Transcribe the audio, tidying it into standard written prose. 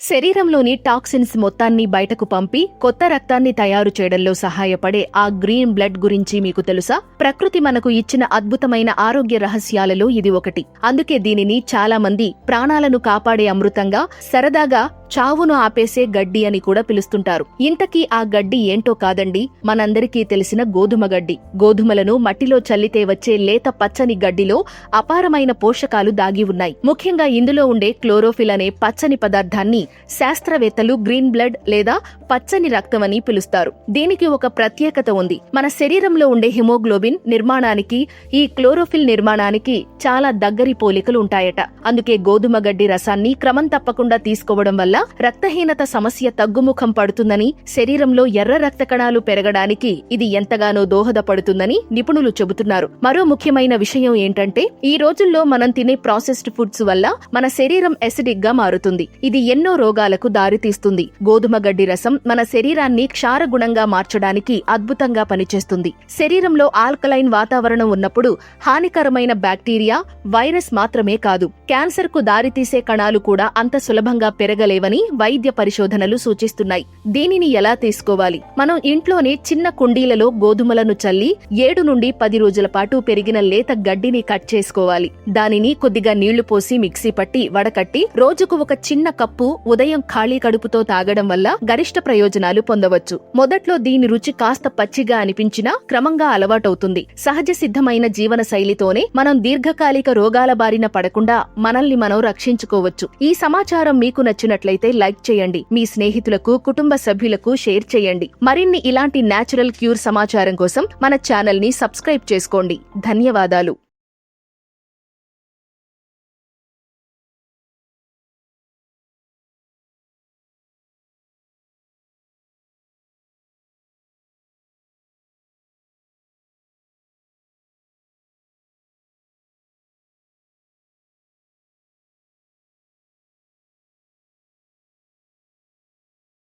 శరీరంలోని టాక్సిన్స్ మొత్తాన్ని బయటకు పంపి కొత్త రక్తాన్ని తయారు చేయడంలో సహాయపడే ఆ గ్రీన్ బ్లడ్ గురించి మీకు తెలుసా? ప్రకృతి మనకు ఇచ్చిన అద్భుతమైన ఆరోగ్య రహస్యాలలో ఇది ఒకటి. అందుకే దీనిని చాలా మంది ప్రాణాలను కాపాడే అమృతంగా, సరదాగా చావును ఆపేసే గడ్డి అని కూడా పిలుస్తుంటారు. ఇంతకీ ఆ గడ్డి ఏంటో కాదండి, మనందరికీ తెలిసిన గోధుమ గడ్డి. గోధుమలను మట్టిలో చల్లితే వచ్చే లేత పచ్చని గడ్డిలో అపారమైన పోషకాలు దాగి ఉన్నాయి. ముఖ్యంగా ఇందులో ఉండే క్లోరోఫిల్ అనే పచ్చని పదార్థాన్ని శాస్త్రవేత్తలు గ్రీన్ బ్లడ్ లేదా పచ్చని రక్తం అని పిలుస్తారు. దీనికి ఒక ప్రత్యేకత ఉంది. మన శరీరంలో ఉండే హిమోగ్లోబిన్ నిర్మాణానికి ఈ క్లోరోఫిల్ నిర్మాణానికి చాలా దగ్గరి పోలికలు ఉంటాయట. అందుకే గోధుమ గడ్డి రసాన్ని క్రమం తప్పకుండా తీసుకోవడం వల్ల రక్తహీనత సమస్య తగ్గుముఖం పడుతుందని, శరీరంలో ఎర్ర రక్త కణాలు పెరగడానికి ఇది ఎంతగానో దోహదపడుతుందని నిపుణులు చెబుతున్నారు. మరో ముఖ్యమైన విషయం ఏంటంటే, ఈ రోజుల్లో మనం తినే ప్రాసెస్డ్ ఫుడ్స్ వల్ల మన శరీరం ఎసిడిక్ గా మారుతుంది. ఇది ఎన్నో రోగాలకు దారితీస్తుంది. గోధుమ గడ్డి రసం మన శరీరాన్ని క్షారగుణంగా మార్చడానికి అద్భుతంగా పనిచేస్తుంది. శరీరంలో ఆల్కలైన్ వాతావరణం ఉన్నప్పుడు హానికరమైన బ్యాక్టీరియా, వైరస్ మాత్రమే కాదు, క్యాన్సర్ కు దారితీసే కణాలు కూడా అంత సులభంగా పెరగలేవని వైద్య పరిశోధనలు సూచిస్తున్నాయి. దీనిని ఎలా తీసుకోవాలి? మనం ఇంట్లోనే చిన్న కుండీలలో గోధుమలను చల్లి 7 నుండి 10 రోజుల పాటు పెరిగిన లేత గడ్డిని కట్ చేసుకోవాలి. దానిని కొద్దిగా నీళ్లు పోసి మిక్సీ పట్టి వడకట్టి రోజుకు ఒక చిన్న కప్పు ఉదయం ఖాళీ కడుపుతో తాగడం వల్ల గరిష్ట ప్రయోజనాలు పొందవచ్చు. మొదట్లో దీని రుచి కాస్త పచ్చిగా అనిపించినా క్రమంగా అలవాటవుతుంది. సహజ సిద్ధమైన జీవన శైలితోనే మనం దీర్ఘకాలిక రోగాల బారిన పడకుండా మనల్ని మనం రక్షించుకోవచ్చు. ఈ సమాచారం మీకు నచ్చినట్లయితే లైక్ చేయండి. మీ స్నేహితులకు, కుటుంబ సభ్యులకు షేర్ చేయండి. మరిన్ని ఇలాంటి నేచురల్ క్యూర్ సమాచారం కోసం మన ఛానల్ ని సబ్స్క్రైబ్ చేసుకోండి. ధన్యవాదాలు.